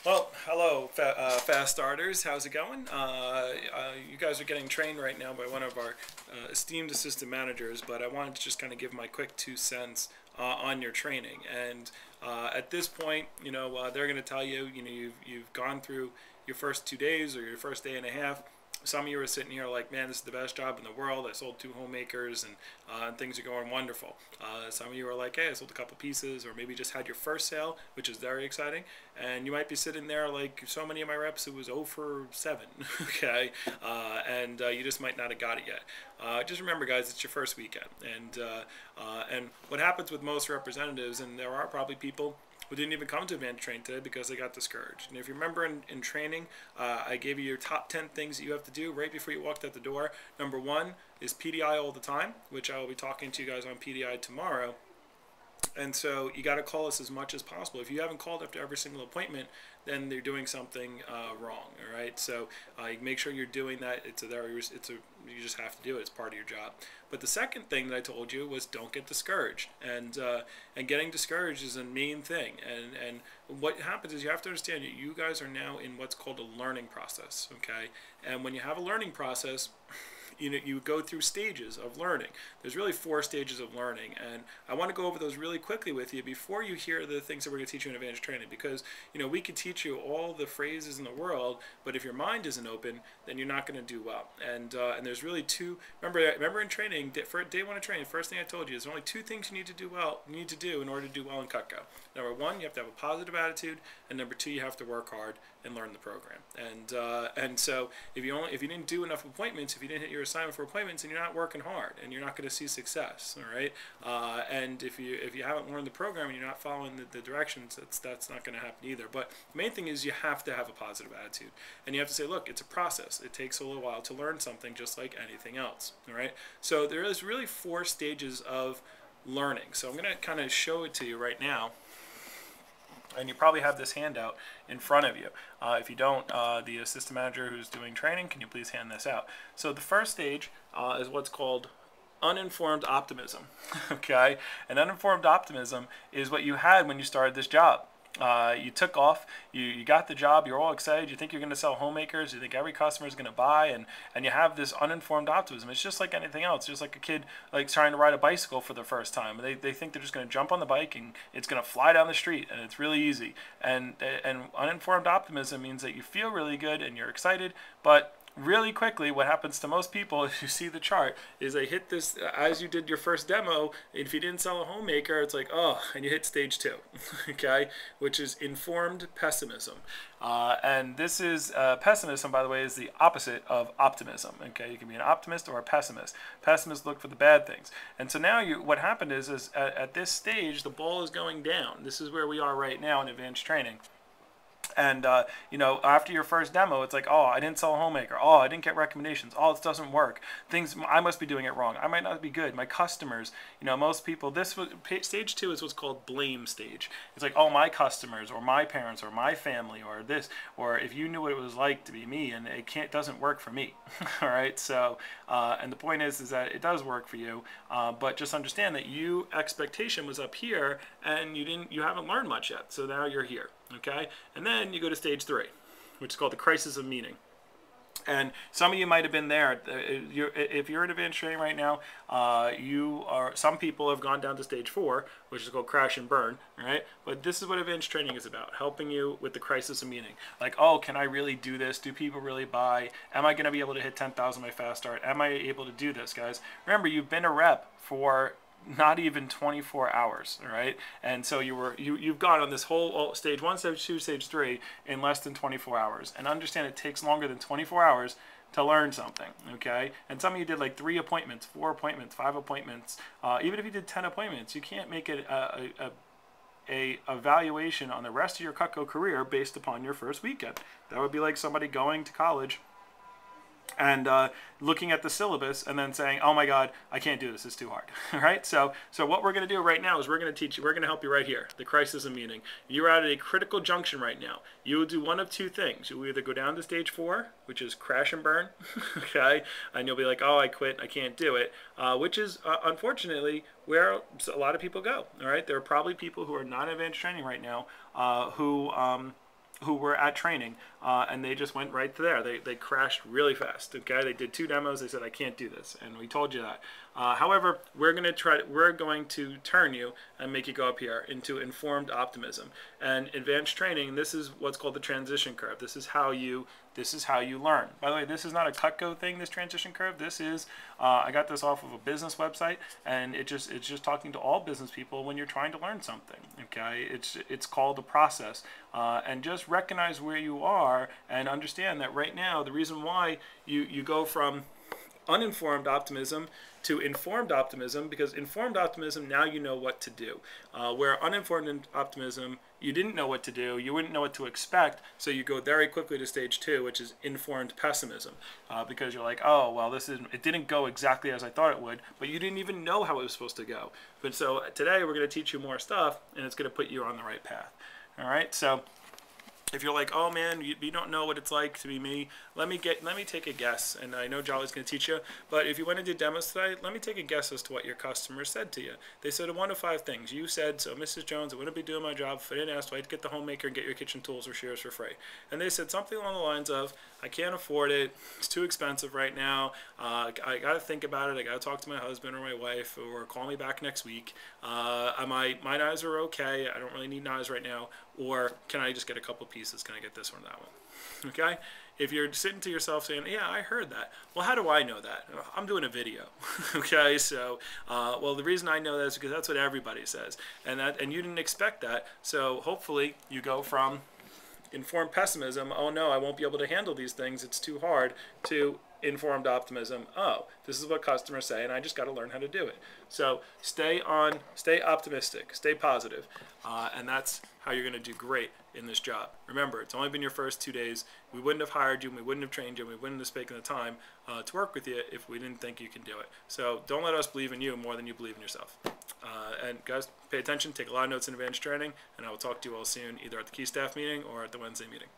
Well, hello, fast starters. How's it going? You guys are getting trained right now by one of our esteemed assistant managers, but I wanted to just kind of give my quick 2 cents on your training. And at this point, they're going to tell you, you've gone through your first 2 days or your first day and a half. Some of you are sitting here like, man, this is the best job in the world. I sold 2 homemakers and things are going wonderful. Some of you are like, hey, I sold a couple pieces, or maybe just had your first sale, which is very exciting. And you might be sitting there like so many of my reps, it was 0 for 7, okay? And you just might not have got it yet. Just remember, guys, it's your first weekend. And what happens with most representatives, and there are probably people who didn't even come to advanced training today because they got discouraged. And if you remember in training, I gave you your top 10 things that you have to do right before you walked out the door. Number 1 is PDI all the time, which I will be talking to you guys on PDI tomorrow. And so you got to call us as much as possible. If you haven't called after every single appointment, then they're doing something wrong. All right. So make sure you're doing that. You just have to do it. It's part of your job. But the second thing that I told you was don't get discouraged. And getting discouraged is a main thing. And what happens is you have to understand you guys are now in what's called a learning process. Okay. And when you have a learning process, you go through stages of learning. There's really 4 stages of learning, and I want to go over those really quickly with you before you hear the things that we're going to teach you in advanced training, because we could teach you all the phrases in the world, but if your mind isn't open, then you're not going to do well. And there's really 2. Remember in training, for day 1 of training, first thing I told you is there's only 2 things you need to do in order to do well in Cutco. Number 1, you have to have a positive attitude, and number 2, you have to work hard and learn the program. And so if you didn't do enough appointments, if you didn't hit your assignment for appointments, and you're not working hard, and you're not going to see success. All right. And if you haven't learned the program and you're not following the directions, that's not going to happen either. But the main thing is you have to have a positive attitude, and you have to say, look, it's a process. It takes a little while to learn something, just like anything else. All right. So there is really 4 stages of learning. So I'm going to kind of show it to you right now. And you probably have this handout in front of you. If you don't, the assistant manager who's doing training, can you please hand this out? So the first stage is what's called uninformed optimism. Okay? And uninformed optimism is what you had when you started this job. You took off, you got the job, you're all excited, you think you're going to sell homemakers, you think every customer is going to buy, and you have this uninformed optimism. It's just like anything else, just like a kid like trying to ride a bicycle for the first time. They think they're just going to jump on the bike and it's going to fly down the street, and it's really easy. And uninformed optimism means that you feel really good and you're excited, but really quickly, what happens to most people, if you see the chart, is they hit this, as you did your first demo, if you didn't sell a homemaker, it's like, oh, and you hit stage 2, okay, which is informed pessimism. And this is, pessimism, by the way, is the opposite of optimism, okay? You can be an optimist or a pessimist. Pessimists look for the bad things. And so now what happened is at this stage, the ball is going down. This is where we are right now in advanced training. And, after your first demo, it's like, oh, I didn't sell a homemaker. Oh, I didn't get recommendations. Oh, this doesn't work. I must be doing it wrong. I might not be good. My customers, most people, stage 2 is what's called blame stage. It's like, oh, my customers or my parents or my family or this, or if you knew what it was like to be me, and it doesn't work for me. All right. So, and the point is that it does work for you. But just understand that expectation was up here and you haven't learned much yet. So now you're here. Okay, and then you go to stage 3, which is called the crisis of meaning. And some of you might have been there. If you're in advanced training right now, some people have gone down to stage 4, which is called crash and burn, right? But this is what advanced training is about, helping you with the crisis of meaning. Like, oh, can I really do this? Do people really buy? Am I going to be able to hit 10,000 by fast start? Am I able to do this, guys? Remember, you've been a rep for not even 24 hours, all right? And so you've gone on this whole stage 1, stage 2, stage 3 in less than 24 hours. And understand it takes longer than 24 hours to learn something, okay? And some of you did like 3 appointments, 4 appointments, 5 appointments. Even if you did 10 appointments, you can't make it a evaluation on the rest of your Cutco career based upon your first weekend. That would be like somebody going to college and looking at the syllabus and then saying, oh my God, I can't do this, it's too hard. All right, so what we're going to do right now is we're going to teach you, we're going to help you right here, the crisis of meaning. You're at a critical junction right now. You will do one of 2 things. You'll either go down to stage 4, which is crash and burn, okay, and you'll be like, oh, I quit, I can't do it, which is unfortunately where a lot of people go. All right, there are probably people who are not in advanced training right now who who were at training, and they just went right to there. They crashed really fast. Okay, they did 2 demos. They said, I can't do this, and we told you that. However, we're going to turn you and make you go up here into informed optimism and advanced training. This is what's called the transition curve. This is how you learn. By the way, this is not a Cutco thing, this transition curve. This is, I got this off of a business website, and it's just talking to all business people when you're trying to learn something. Okay, it's called a process, and just recognize where you are and understand that right now the reason why you go from uninformed optimism to informed optimism, because informed optimism, now you know what to do. Where uninformed optimism, you didn't know what to do, you wouldn't know what to expect, so you go very quickly to stage 2, which is informed pessimism, because you're like, oh, well, it didn't go exactly as I thought it would, but you didn't even know how it was supposed to go. But so today we're going to teach you more stuff, and it's going to put you on the right path. All right, so if you're like, oh man, you don't know what it's like to be me, let me take a guess. And I know Jolly's going to teach you, but if you went and did demos today, let me take a guess as to what your customers said to you. They said 1 of 5 things. You said, so Mrs. Jones, I wouldn't be doing my job if I didn't ask, I'd get the homemaker and get your kitchen tools or shears for free. And they said something along the lines of, I can't afford it, it's too expensive right now, I got to think about it, I got to talk to my husband or my wife, or call me back next week, my knives are okay, I don't really need knives right now, or can I just get a couple pieces, can I get this one or that one? Okay? If you're sitting to yourself saying, yeah, I heard that. Well, how do I know that? I'm doing a video. Okay, so, well, the reason I know that is because that's what everybody says. And you didn't expect that. So hopefully you go from informed pessimism, oh no, I won't be able to handle these things, it's too hard, to informed optimism, oh, this is what customers say and I just got to learn how to do it. So stay optimistic, stay positive, and that's how you're going to do great in this job. Remember, it's only been your first 2 days. We wouldn't have hired you, and we wouldn't have trained you, and we wouldn't have taken the time to work with you if we didn't think you can do it. So don't let us believe in you more than you believe in yourself. And guys, pay attention, take a lot of notes in advanced training, and I will talk to you all soon, either at the key staff meeting or at the Wednesday meeting.